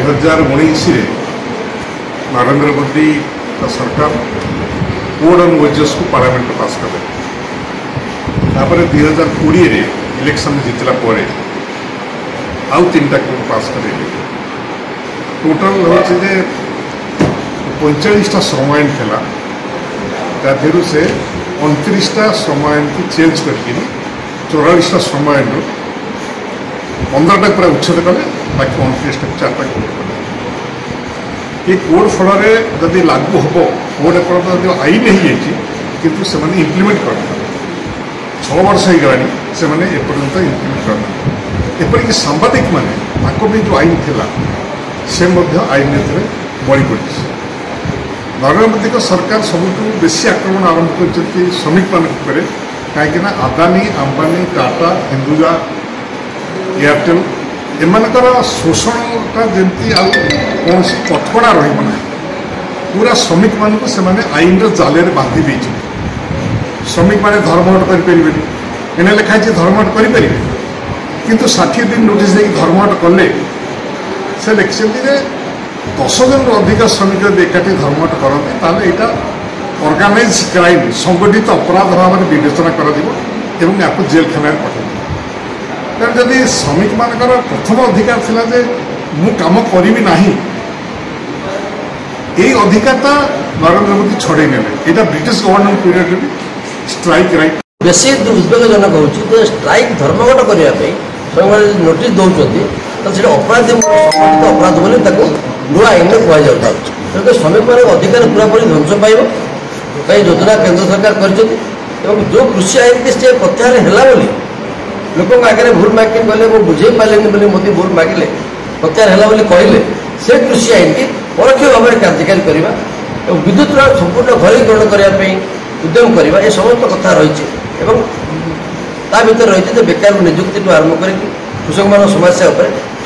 2019 नरेंद्र मोदी का सरकार code on wages को पार्लियामेंट पास कले 2020 इलेक्शन जीतला आउ 3टा कोड पास करे टोटाल हूँ 45टा श्रमायन था ताधर से 29टा श्रमायन की चेंज करके 44टा श्रमायन 15टा पूरा उच्छेद कले बाकी 29टा 4टा कोड कले ये कोड फल जदि लागू हम कोड एपर्त आईन हो से इम्प्लीमेंट कर 6 वर्ष हो गलानी से एपर्यंत इम्प्लीमेंट कर एपरिक सांबादिक मैंने जो आईन थिला से आईन बड़ी पड़ी नरेंद्र मोदी सरकार सबुठ बेसी आक्रमण आरंभ कर श्रमिक मान कहीं अदानी अंबानी टाटा हिंदुजा एयरटेल एमनकर शोषणटा जमी कौन कठकड़ा रहा पूरा श्रमिक मान से आईन जाल बांधि दे श्रमिक मैंने धर्मघट करें एने लिखाई धर्मघट करें किंतु 60 दिन नोटिस दे धर्मघट कले से लिखिं 10 जन अधिक श्रमिक एकाठी धर्मघट करते यहाँ ऑर्गेनाइज क्राइम संगठित अपराध भाव में विवेचना कर जेल खाना पठाई कारण जदि श्रमिक मानकर प्रथम अधिकार थिला जे मु काम करी ना ये अधिकारटा नरेंद्र मोदी छड़े ने ब्रिटिश गवर्नमेंट पीरियड भी स्ट्राइक राइट बेसी दुर्भाग्यजनक हो स्ट्राइक धर्मघट करने नोटिस दौरान तो से अपराधी संगठित अपराध बोली नुआ आईन में कहुता तेणुक श्रमिक मान अधिकार पूरापूरी ध्वंस पाइब कई योजना केंद्र सरकार कर जो कृषि आईन की से प्रत्याहार है लोक आगे भूल मागे गले वो बुझे पारे मोदी भूल मागिले प्रत्याहार है कहले से कृषि आईन की परोक्ष भाव में कार्यकारी करवा विद्युत संपूर्ण घरीकरण करने उद्यम करवा ये समस्त कथा रही रही बेकार निजुक्ति आरंभ कर कृषक मान समस्या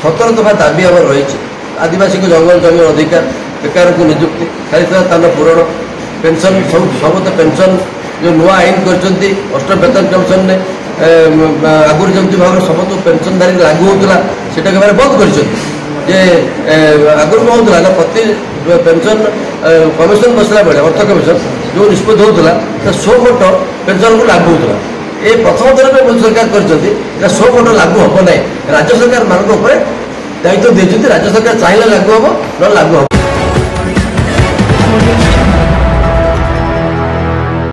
17 दफा दाबी आम रही आदिवासी को जंगल जमी अधिकार बेकार को निजुक्ति खाली स्थान पूरण पेंशन सब पेंशन जो नुआ आईन कर अष्ट वेतन कमिशन ने आगुरी जमी भाव में समस्त पेंशनधारी लागू होता से बंद कर आगुरी कौन होता प्रति पेंशन कमिशन बसला बेले अर्थ कमिशन जो निष्पत्ति होता 100 कोट पेंशन को लागू होता ये प्रथम थर में मोदी सरकार कर 100 कोट लागू हम ना राज्य सरकार मान दायित्व देते राज्य सरकार चाहिए लागू हम ना लागू हम।